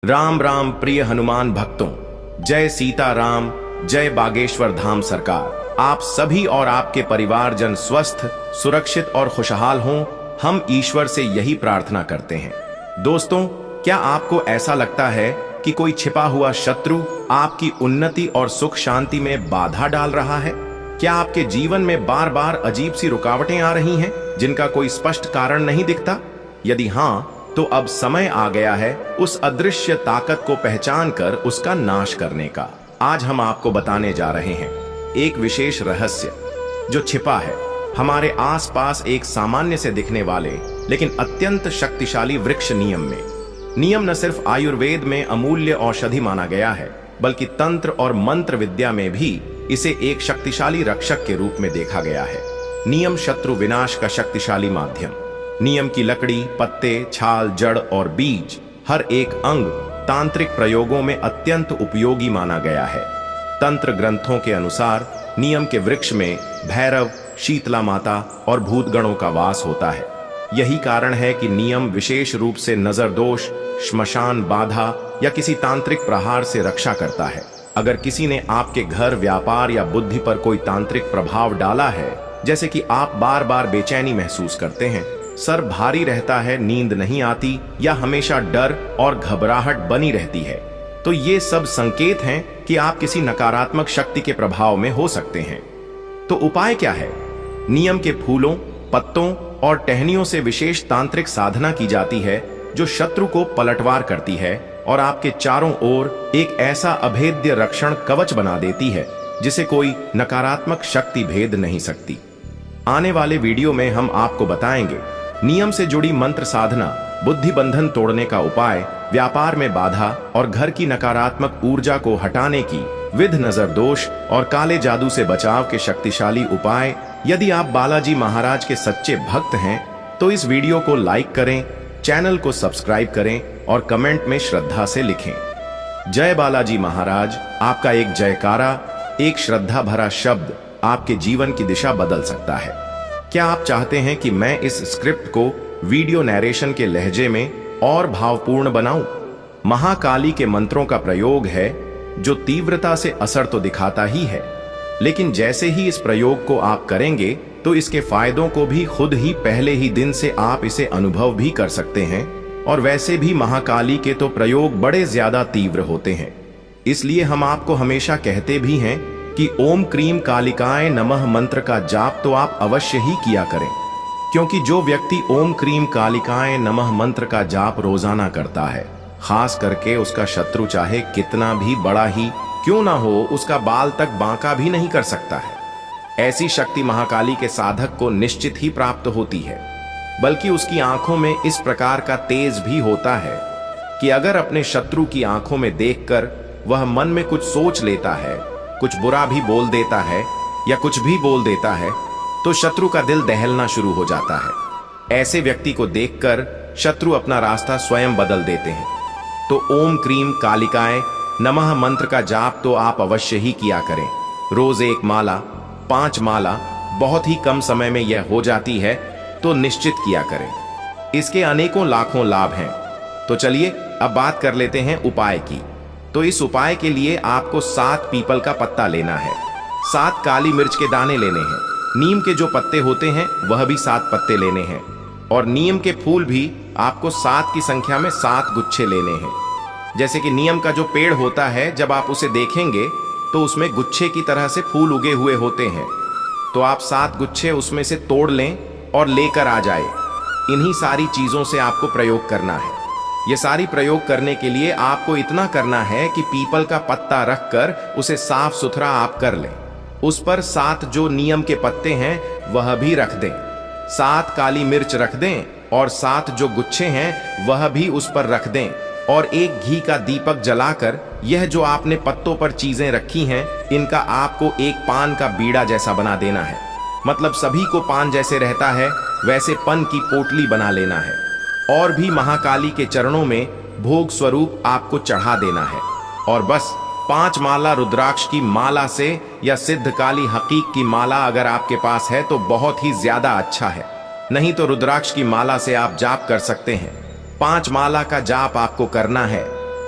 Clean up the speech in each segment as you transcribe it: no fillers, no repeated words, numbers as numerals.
राम राम प्रिय हनुमान भक्तों, जय सीता राम, जय बागेश्वर धाम सरकार। आप सभी और आपके परिवारजन स्वस्थ, सुरक्षित और खुशहाल हों, हम ईश्वर से यही प्रार्थना करते हैं। दोस्तों, क्या आपको ऐसा लगता है कि कोई छिपा हुआ शत्रु आपकी उन्नति और सुख शांति में बाधा डाल रहा है? क्या आपके जीवन में बार बार अजीब सी रुकावटें आ रही हैं जिनका कोई स्पष्ट कारण नहीं दिखता? यदि हाँ, तो अब समय आ गया है उस अदृश्य ताकत को पहचान कर उसका नाश करने का। आज हम आपको बताने जा रहे हैं एक विशेष रहस्य जो छिपा है हमारे आसपास एक सामान्य से दिखने वाले लेकिन अत्यंत शक्तिशाली वृक्ष नियम में। नियम न सिर्फ आयुर्वेद में अमूल्य औषधि माना गया है, बल्कि तंत्र और मंत्र विद्या में भी इसे एक शक्तिशाली रक्षक के रूप में देखा गया है। नियम शत्रु विनाश का शक्तिशाली माध्यम। नियम की लकड़ी, पत्ते, छाल, जड़ और बीज, हर एक अंग तांत्रिक प्रयोगों में अत्यंत उपयोगी माना गया है। तंत्र ग्रंथों के अनुसार नियम के वृक्ष में भैरव, शीतला माता और भूतगणों का वास होता है। यही कारण है कि नियम विशेष रूप से नजर दोष, श्मशान बाधा या किसी तांत्रिक प्रहार से रक्षा करता है। अगर किसी ने आपके घर, व्यापार या बुद्धि पर कोई तांत्रिक प्रभाव डाला है, जैसे कि आप बार बार बेचैनी महसूस करते हैं, सर भारी रहता है, नींद नहीं आती या हमेशा डर और घबराहट बनी रहती है, तो ये सब संकेत हैं कि आप किसी नकारात्मक शक्ति के प्रभाव में हो सकते हैं। तो उपाय क्या है? नियम के फूलों, पत्तों और टहनियों से विशेष तांत्रिक साधना की जाती है जो शत्रु को पलटवार करती है और आपके चारों ओर एक ऐसा अभेद्य रक्षण कवच बना देती है जिसे कोई नकारात्मक शक्ति भेद नहीं सकती। आने वाले वीडियो में हम आपको बताएंगे नियम से जुड़ी मंत्र साधना, बुद्धि बंधन तोड़ने का उपाय, व्यापार में बाधा और घर की नकारात्मक ऊर्जा को हटाने की विध, नजर दोष और काले जादू से बचाव के शक्तिशाली उपाय। यदि आप बालाजी महाराज के सच्चे भक्त हैं तो इस वीडियो को लाइक करें, चैनल को सब्सक्राइब करें और कमेंट में श्रद्धा से लिखें। जय बालाजी महाराज। आपका एक जयकारा, एक श्रद्धा भरा शब्द आपके जीवन की दिशा बदल सकता है। क्या आप चाहते हैं कि मैं इस स्क्रिप्ट को वीडियो नैरेशन के लहजे में और भावपूर्ण बनाऊं? महाकाली के मंत्रों का प्रयोग है जो तीव्रता से असर तो दिखाता ही है, लेकिन जैसे ही इस प्रयोग को आप करेंगे तो इसके फायदों को भी खुद ही पहले ही दिन से आप इसे अनुभव भी कर सकते हैं। और वैसे भी महाकाली के तो प्रयोग बड़े ज्यादा तीव्र होते हैं, इसलिए हम आपको हमेशा कहते भी हैं कि ओम क्रीम कालिकाय नमः मंत्र का जाप तो आप अवश्य ही किया करें, क्योंकि जो व्यक्ति ओम क्रीम कालिकाय नमः मंत्र का जाप रोजाना करता है, खास करके उसका शत्रु चाहे कितना भी बड़ा ही क्यों ना हो, उसका बाल तक बांका भी नहीं कर सकता है। ऐसी शक्ति महाकाली के साधक को निश्चित ही प्राप्त होती है, बल्कि उसकी आंखों में इस प्रकार का तेज भी होता है कि अगर अपने शत्रु की आंखों में देखकर वह मन में कुछ सोच लेता है, कुछ बुरा भी बोल देता है या कुछ भी बोल देता है, तो शत्रु का दिल दहलना शुरू हो जाता है। ऐसे व्यक्ति को देखकर शत्रु अपना रास्ता स्वयं बदल देते हैं। तो ओम क्रीम कालिकाय नमः मंत्र का जाप तो आप अवश्य ही किया करें। रोज 1 माला, 5 माला, बहुत ही कम समय में यह हो जाती है, तो निश्चित किया करें। इसके अनेकों लाखों लाभ हैं। तो चलिए अब बात कर लेते हैं उपाय की। तो इस उपाय के लिए आपको 7 पीपल का पत्ता लेना है, 7 काली मिर्च के दाने लेने हैं, नीम के जो पत्ते होते हैं वह भी 7 पत्ते लेने हैं, और नीम के फूल भी आपको 7 की संख्या में 7 गुच्छे लेने हैं। जैसे कि नीम का जो पेड़ होता है, जब आप उसे देखेंगे तो उसमें गुच्छे की तरह से फूल उगे हुए होते हैं, तो आप 7 गुच्छे उसमें से तोड़ लें और लेकर आ जाए। इन्हीं सारी चीजों से आपको प्रयोग करना है। ये सारी प्रयोग करने के लिए आपको इतना करना है कि पीपल का पत्ता रखकर उसे साफ सुथरा आप कर लें। उस पर 7 जो नीम के पत्ते हैं वह भी रख दें, 7 काली मिर्च रख दें और 7 जो गुच्छे हैं वह भी उस पर रख दें, और एक घी का दीपक जलाकर यह जो आपने पत्तों पर चीजें रखी हैं इनका आपको एक पान का बीड़ा जैसा बना देना है। मतलब सभी को पान जैसे रहता है वैसे पन की पोटली बना लेना है, और भी महाकाली के चरणों में भोग स्वरूप आपको चढ़ा देना है। और बस 5 माला रुद्राक्ष की माला से या सिद्ध काली हकीक की माला अगर आपके पास है तो बहुत ही ज्यादा अच्छा है, नहीं तो रुद्राक्ष की माला से आप जाप कर सकते हैं। 5 माला का जाप आपको करना है।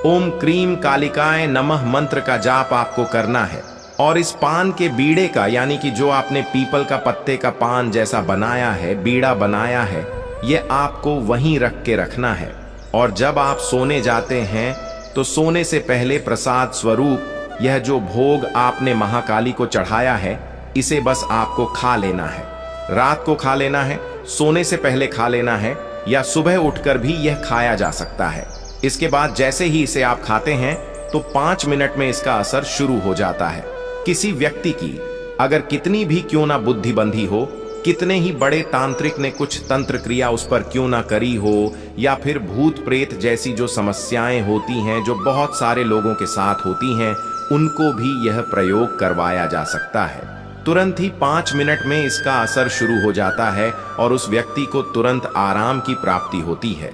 ओम क्रीम कालिकाय नमः मंत्र का जाप आपको करना है। और इस पान के बीड़े का, यानी कि जो आपने पीपल का पत्ते का पान जैसा बनाया है, बीड़ा बनाया है, ये आपको वहीं रख के रखना है। और जब आप सोने जाते हैं तो सोने से पहले प्रसाद स्वरूप यह जो भोग आपने महाकाली को चढ़ाया है, इसे बस आपको खा लेना है। रात को खा लेना है, सोने से पहले खा लेना है, या सुबह उठकर भी यह खाया जा सकता है। इसके बाद जैसे ही इसे आप खाते हैं तो 5 मिनट में इसका असर शुरू हो जाता है। किसी व्यक्ति की अगर कितनी भी क्यों ना बुद्धि बंधी हो, कितने ही बड़े तांत्रिक ने कुछ तंत्र क्रिया उस पर क्यों ना करी हो, या फिर भूत प्रेत जैसी जो समस्याएं होती हैं, जो बहुत सारे लोगों के साथ होती हैं, उनको भी यह प्रयोग करवाया जा सकता है। तुरंत ही 5 मिनट में इसका असर शुरू हो जाता है और उस व्यक्ति को तुरंत आराम की प्राप्ति होती है।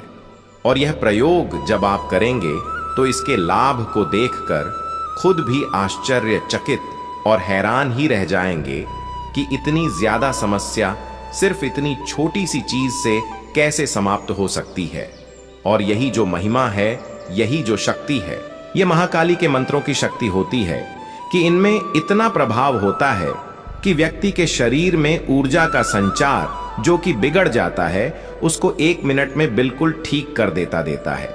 और यह प्रयोग जब आप करेंगे तो इसके लाभ को देखकर खुद भी आश्चर्यचकित और हैरान ही रह जाएंगे कि इतनी ज्यादा समस्या सिर्फ इतनी छोटी सी चीज से कैसे समाप्त हो सकती है। और यही जो महिमा है, यही जो शक्ति है, ये महाकाली के मंत्रों की शक्ति होती है कि इनमें इतना प्रभाव होता है कि व्यक्ति के शरीर में ऊर्जा का संचार जो कि बिगड़ जाता है, उसको 1 मिनट में बिल्कुल ठीक कर देता है।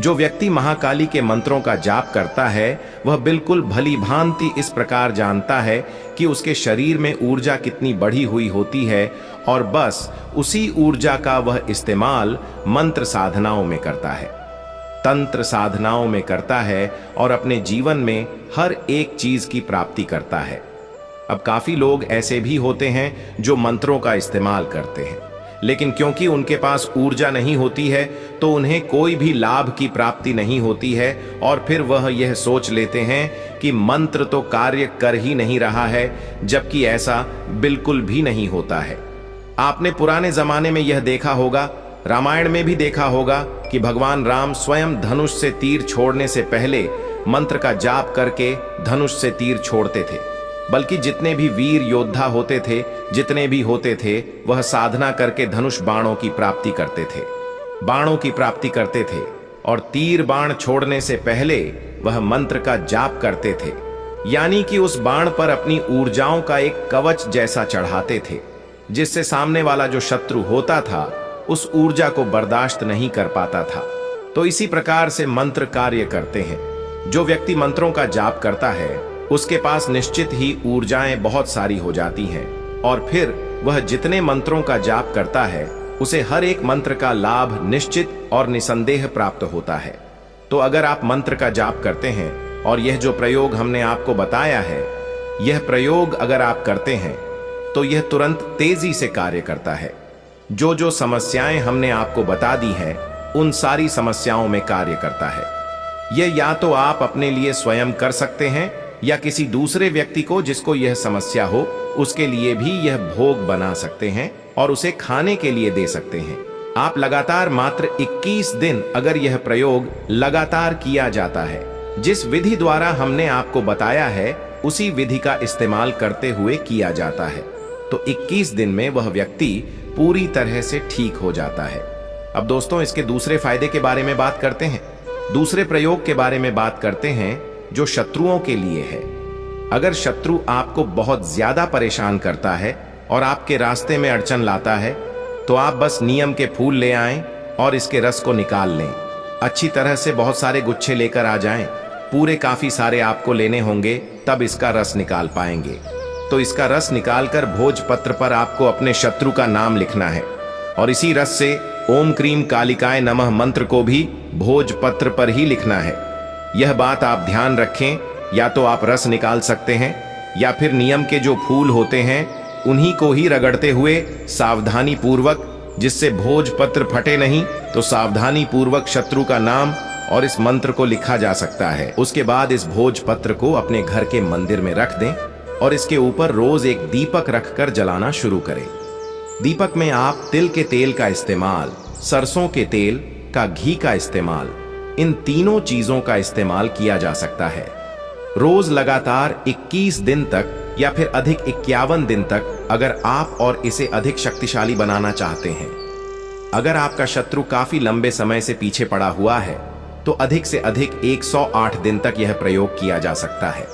जो व्यक्ति महाकाली के मंत्रों का जाप करता है, वह बिल्कुल भली भांति इस प्रकार जानता है कि उसके शरीर में ऊर्जा कितनी बढ़ी हुई होती है, और बस उसी ऊर्जा का वह इस्तेमाल मंत्र साधनाओं में करता है, तंत्र साधनाओं में करता है, और अपने जीवन में हर एक चीज की प्राप्ति करता है। अब काफी लोग ऐसे भी होते हैं जो मंत्रों का इस्तेमाल करते हैं, लेकिन क्योंकि उनके पास ऊर्जा नहीं होती है तो उन्हें कोई भी लाभ की प्राप्ति नहीं होती है, और फिर वह यह सोच लेते हैं कि मंत्र तो कार्य कर ही नहीं रहा है, जबकि ऐसा बिल्कुल भी नहीं होता है। आपने पुराने जमाने में यह देखा होगा, रामायण में भी देखा होगा कि भगवान राम स्वयं धनुष से तीर छोड़ने से पहले मंत्र का जाप करके धनुष से तीर छोड़ते थे। बल्कि जितने भी वीर योद्धा होते थे, जितने भी होते थे, वह साधना करके धनुष बाणों की प्राप्ति करते थे, बाणों की प्राप्ति करते थे, और तीर बाण छोड़ने से पहले वह मंत्र का जाप करते थे, यानी कि उस बाण पर अपनी ऊर्जाओं का एक कवच जैसा चढ़ाते थे, जिससे सामने वाला जो शत्रु होता था उस ऊर्जा को बर्दाश्त नहीं कर पाता था। तो इसी प्रकार से मंत्र कार्य करते हैं। जो व्यक्ति मंत्रों का जाप करता है, उसके पास निश्चित ही ऊर्जाएं बहुत सारी हो जाती हैं, और फिर वह जितने मंत्रों का जाप करता है, उसे हर एक मंत्र का लाभ निश्चित और निसंदेह प्राप्त होता है। तो अगर आप मंत्र का जाप करते हैं और यह जो प्रयोग हमने आपको बताया है, यह प्रयोग अगर आप करते हैं तो यह तुरंत तेजी से कार्य करता है। जो जो समस्याएं हमने आपको बता दी हैं, उन सारी समस्याओं में कार्य करता है। यह या तो आप अपने लिए स्वयं कर सकते हैं, या किसी दूसरे व्यक्ति को जिसको यह समस्या हो, उसके लिए भी यह भोग बना सकते हैं और उसे खाने के लिए दे सकते हैं। आप लगातार मात्र 21 दिन अगर यह प्रयोग लगातार किया जाता है, जिस विधि द्वारा हमने आपको बताया है, उसी विधि का इस्तेमाल करते हुए किया जाता है, तो 21 दिन में वह व्यक्ति पूरी तरह से ठीक हो जाता है। अब दोस्तों, इसके दूसरे फायदे के बारे में बात करते हैं। दूसरे प्रयोग के बारे में बात करते हैं जो शत्रुओं के लिए है। अगर शत्रु आपको बहुत ज्यादा परेशान करता है और आपके रास्ते में अड़चन लाता है, तो आप बस नीम के फूल ले आएं और इसके रस को निकाल लें। अच्छी तरह से बहुत सारे गुच्छे लेकर आ जाएं, पूरे काफी सारे आपको लेने होंगे, तब इसका रस निकाल पाएंगे। तो इसका रस निकालकर भोजपत्र पर आपको अपने शत्रु का नाम लिखना है, और इसी रस से ओम क्रीम कालिकाय नमः मंत्र को भी भोजपत्र पर ही लिखना है। यह बात आप ध्यान रखें, या तो आप रस निकाल सकते हैं, या फिर नीम के जो फूल होते हैं उन्हीं को ही रगड़ते हुए सावधानी पूर्वक, जिससे भोजपत्र फटे नहीं, तो सावधानी पूर्वक शत्रु का नाम और इस मंत्र को लिखा जा सकता है। उसके बाद इस भोजपत्र को अपने घर के मंदिर में रख दें और इसके ऊपर रोज एक दीपक रखकर जलाना शुरू करें। दीपक में आप तिल के तेल का इस्तेमाल, सरसों के तेल का घी का इस्तेमाल, इन तीनों चीजों का इस्तेमाल किया जा सकता है। रोज लगातार 21 दिन तक या फिर अधिक 51 दिन तक, अगर आप और इसे अधिक शक्तिशाली बनाना चाहते हैं। अगर आपका शत्रु काफी लंबे समय से पीछे पड़ा हुआ है तो अधिक से अधिक 108 दिन तक यह प्रयोग किया जा सकता है।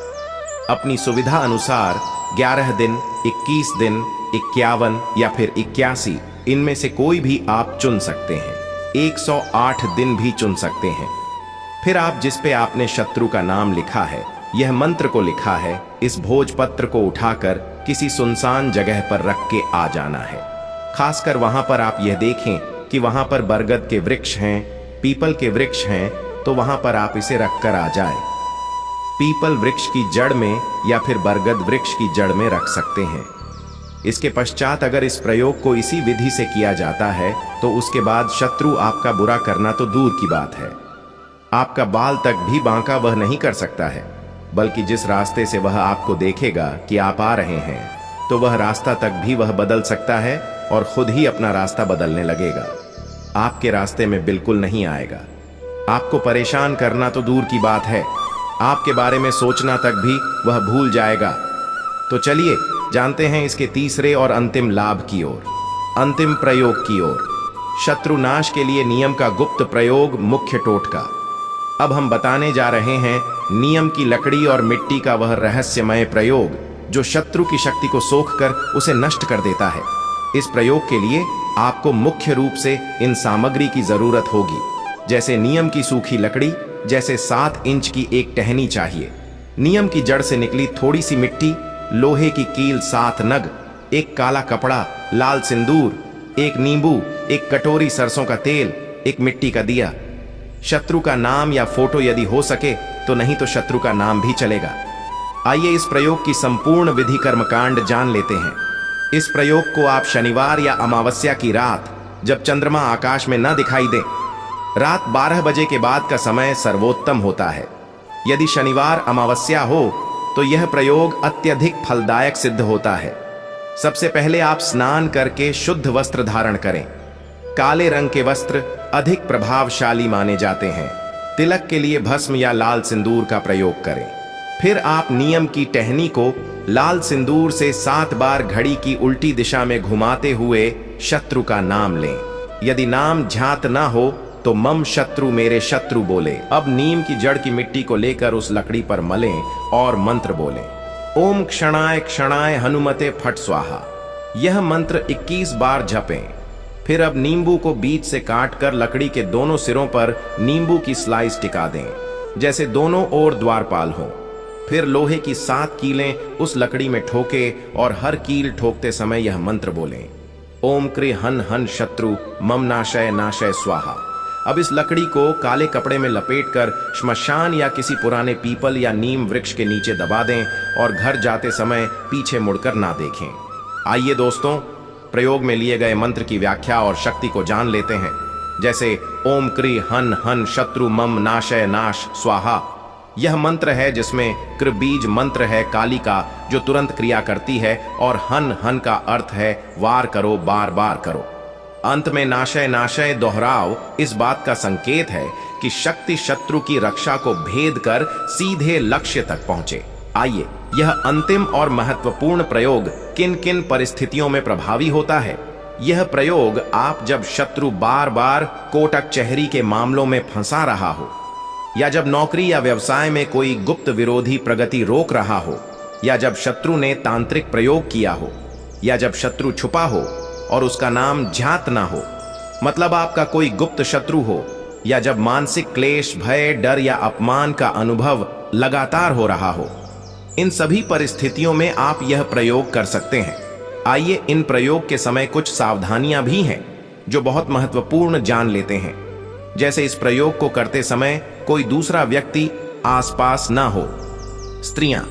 अपनी सुविधा अनुसार 11 दिन, 21 दिन, 51 या फिर 81, इनमें से कोई भी आप चुन सकते हैं। 108 दिन भी चुन सकते हैं। फिर आप जिस पे आपने शत्रु का नाम लिखा है, यह मंत्र को लिखा है, इस भोजपत्र को उठाकर किसी सुनसान जगह पर रख के आ जाना है। खासकर वहां पर आप यह देखें कि वहां पर बरगद के वृक्ष हैं, पीपल के वृक्ष हैं, तो वहां पर आप इसे रखकर आ जाए। पीपल वृक्ष की जड़ में या फिर बरगद वृक्ष की जड़ में रख सकते हैं। इसके पश्चात अगर इस प्रयोग को इसी विधि से किया जाता है तो उसके बाद शत्रु आपका बुरा करना तो दूर की बात है, आपका बाल तक भी बांका वह नहीं कर सकता है, बल्कि जिस रास्ते से वह आपको देखेगा कि आप आ रहे हैं तो वह रास्ता तक भी वह बदल सकता है और खुद ही अपना रास्ता बदलने लगेगा। आपके रास्ते में बिल्कुल नहीं आएगा। आपको परेशान करना तो दूर की बात है, आपके बारे में सोचना तक भी वह भूल जाएगा। तो चलिए जानते हैं इसके तीसरे और अंतिम लाभ की ओर, अंतिम प्रयोग की ओर। शत्रुनाश के लिए नियम का गुप्त प्रयोग, मुख्य टोटका। अब हम बताने जा रहे हैं नियम की लकड़ी और मिट्टी का वह रहस्यमय प्रयोग जो शत्रु की शक्ति को सोखकर उसे नष्ट कर देता है। इस प्रयोग के लिए आपको मुख्य रूप से इन सामग्री की जरूरत होगी, जैसे नियम की सूखी लकड़ी, जैसे 7 इंच की एक टहनी चाहिए, नियम की जड़ से निकली थोड़ी सी मिट्टी, लोहे की कील 7 नग, एक काला कपड़ा, लाल सिंदूर, एक नींबू, एक कटोरी सरसों का तेल, एक मिट्टी का दिया। शत्रु का नाम या फोटो यदि हो सके तो, नहीं तो शत्रु का नाम भी चलेगा। आइए इस प्रयोग की संपूर्ण विधि कर्मकांड जान लेते हैं। इस प्रयोग को आप शनिवार या अमावस्या की रात, जब चंद्रमा आकाश में न दिखाई दे, रात 12 बजे के बाद का समय सर्वोत्तम होता है। यदि शनिवार अमावस्या हो तो यह प्रयोग अत्यधिक फलदायक सिद्ध होता है। सबसे पहले आप स्नान करके शुद्ध वस्त्र धारण करें। काले रंग के वस्त्र अधिक प्रभावशाली माने जाते हैं। तिलक के लिए भस्म या लाल सिंदूर का प्रयोग करें। फिर आप नियम की टहनी को लाल सिंदूर से 7 बार घड़ी की उल्टी दिशा में घुमाते हुए शत्रु का नाम लें। यदि नाम ज्ञात ना हो तो मम शत्रु मेरे शत्रु बोले। अब नीम की जड़ की मिट्टी को लेकर उस लकड़ी पर मलें और मंत्र बोलें, ओम क्षणाय क्षणाय हनुमते फट स्वाहा। यह मंत्र 21 बार जपें। फिर अब नींबू को बीच से काटकर लकड़ी के दोनों सिरों पर नींबू की स्लाइस टिका दें, जैसे दोनों ओर द्वारपाल हो। फिर लोहे की 7 कीलें उस लकड़ी में ठोके और हर कील ठोकते समय यह मंत्र बोलें, ओम क्रि हन हन शत्रु मम नाशय नाशय स्वाहा। अब इस लकड़ी को काले कपड़े में लपेटकर श्मशान या किसी पुराने पीपल या नीम वृक्ष के नीचे दबा दें और घर जाते समय पीछे मुड़कर ना देखें। आइए दोस्तों, प्रयोग में लिए गए मंत्र की व्याख्या और शक्ति को जान लेते हैं। जैसे ओम क्रि हन हन शत्रु मम नाशय नाश स्वाहा। यह मंत्र है जिसमें कृ बीज मंत्र है काली का, जो तुरंत क्रिया करती है, और हन हन का अर्थ है वार करो, बार बार करो। अंत में नाशय नाशय दोहराव इस बात का संकेत है कि शक्ति शत्रु की रक्षा को भेद कर सीधे लक्ष्य तक पहुंचे। आइए, यह अंतिम और महत्वपूर्ण प्रयोग किन किन परिस्थितियों में प्रभावी होता है। यह प्रयोग आप जब शत्रु बार बार कोटक चहरी के मामलों में फंसा रहा हो, या जब नौकरी या व्यवसाय में कोई गुप्त विरोधी प्रगति रोक रहा हो, या जब शत्रु ने तांत्रिक प्रयोग किया हो, या जब शत्रु छुपा हो और उसका नाम ज्ञात ना हो, मतलब आपका कोई गुप्त शत्रु हो, या जब मानसिक क्लेश, भय, डर या अपमान का अनुभव लगातार हो रहा हो। इन सभी परिस्थितियों में आप यह प्रयोग कर सकते हैं। आइए इन प्रयोग के समय कुछ सावधानियां भी हैं जो बहुत महत्वपूर्ण जान लेते हैं। जैसे इस प्रयोग को करते समय कोई दूसरा व्यक्ति आसपास ना हो। स्त्रियां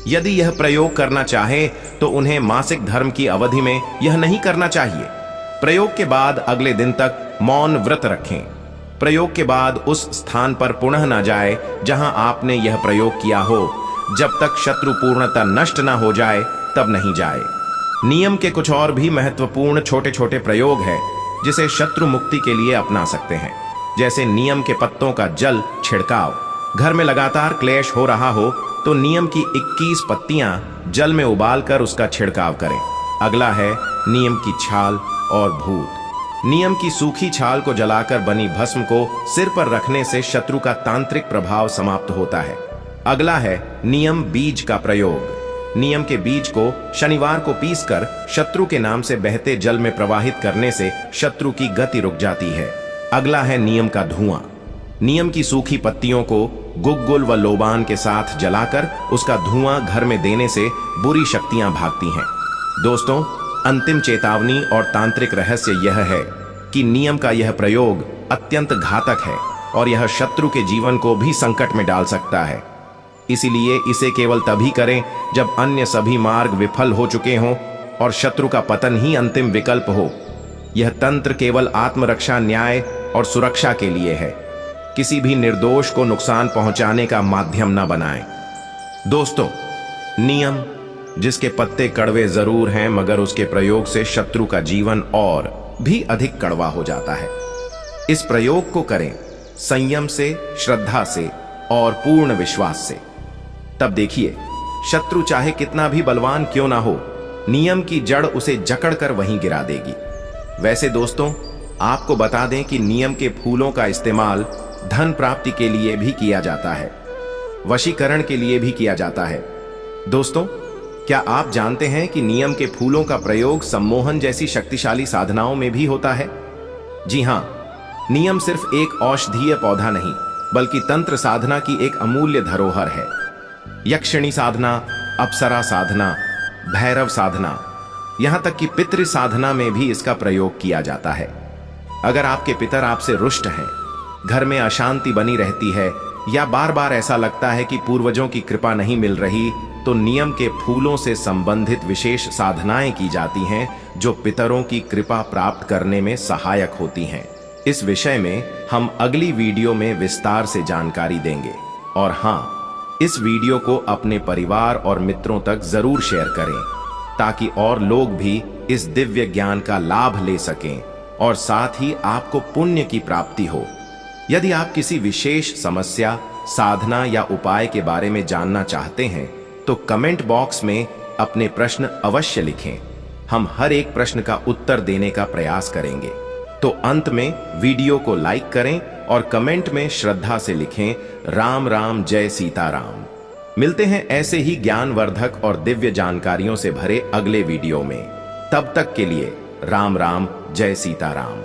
यदि यह प्रयोग करना चाहे तो उन्हें मासिक धर्म की अवधि में यह नहीं करना चाहिए। प्रयोग के बाद अगले दिन तक मौन व्रत रखें। प्रयोग के बाद उस स्थान पर पुनः न जाए जहां आपने यह प्रयोग किया हो। जब तक शत्रु पूर्णतः नष्ट न हो जाए तब नहीं जाए। नियम के कुछ और भी महत्वपूर्ण छोटे छोटे प्रयोग है जिसे शत्रु मुक्ति के लिए अपना सकते हैं। जैसे नियम के पत्तों का जल छिड़काव। घर में लगातार क्लेश हो रहा हो तो नियम की 21 पत्तियां जल में उबालकर उसका छिड़काव करें। अगला है नियम की छाल और भूत। नियम की सूखी छाल को जलाकर बनी भस्म को सिर पर रखने से शत्रु का तांत्रिक प्रभाव समाप्त होता है। अगला है नियम बीज का प्रयोग। नियम के बीज को शनिवार को पीसकर शत्रु के नाम से बहते जल में प्रवाहित करने से शत्रु की गति रुक जाती है। अगला है नियम का धुआं। नियम की सूखी पत्तियों को गुग्गुल व लोबान के साथ जलाकर उसका धुआं घर में देने से बुरी शक्तियां भागती हैं। दोस्तों, अंतिम चेतावनी और तांत्रिक रहस्य यह है कि नियम का यह प्रयोग अत्यंत घातक है और यह शत्रु के जीवन को भी संकट में डाल सकता है। इसीलिए इसे केवल तभी करें जब अन्य सभी मार्ग विफल हो चुके हों और शत्रु का पतन ही अंतिम विकल्प हो। यह तंत्र केवल आत्मरक्षा, न्याय और सुरक्षा के लिए है। किसी भी निर्दोष को नुकसान पहुंचाने का माध्यम न बनाएं। दोस्तों, नियम जिसके पत्ते कड़वे जरूर हैं, मगर उसके प्रयोग से शत्रु का जीवन और भी अधिक कड़वा हो जाता है। इस प्रयोग को करें संयम से, श्रद्धा से और पूर्ण विश्वास से। तब देखिए, शत्रु चाहे कितना भी बलवान क्यों ना हो, नियम की जड़ उसे जकड़कर वहीं गिरा देगी। वैसे दोस्तों, आपको बता दें कि नियम के फूलों का इस्तेमाल धन प्राप्ति के लिए भी किया जाता है, वशीकरण के लिए भी किया जाता है। दोस्तों, क्या आप जानते हैं कि नियम के फूलों का प्रयोग सम्मोहन जैसी शक्तिशाली साधनाओं में भी होता है? जी हां, नियम सिर्फ एक औषधीय पौधा नहीं, बल्कि तंत्र साधना की एक अमूल्य धरोहर है। यक्षिणी साधना, अप्सरा साधना, भैरव साधना, यहां तक कि पितृ साधना में भी इसका प्रयोग किया जाता है। अगर आपके पितर आपसे रुष्ट हैं, घर में अशांति बनी रहती है या बार बार ऐसा लगता है कि पूर्वजों की कृपा नहीं मिल रही, तो नियम के फूलों से संबंधित विशेष साधनाएं की जाती हैं जो पितरों की कृपा प्राप्त करने में सहायक होती हैं। इस विषय में हम अगली वीडियो में विस्तार से जानकारी देंगे। और हां, इस वीडियो को अपने परिवार और मित्रों तक जरूर शेयर करें ताकि और लोग भी इस दिव्य ज्ञान का लाभ ले सकें और साथ ही आपको पुण्य की प्राप्ति हो। यदि आप किसी विशेष समस्या, साधना या उपाय के बारे में जानना चाहते हैं तो कमेंट बॉक्स में अपने प्रश्न अवश्य लिखें। हम हर एक प्रश्न का उत्तर देने का प्रयास करेंगे। तो अंत में वीडियो को लाइक करें और कमेंट में श्रद्धा से लिखें, राम राम जय सीताराम। मिलते हैं ऐसे ही ज्ञानवर्धक और दिव्य जानकारियों से भरे अगले वीडियो में। तब तक के लिए राम राम जय सीताराम।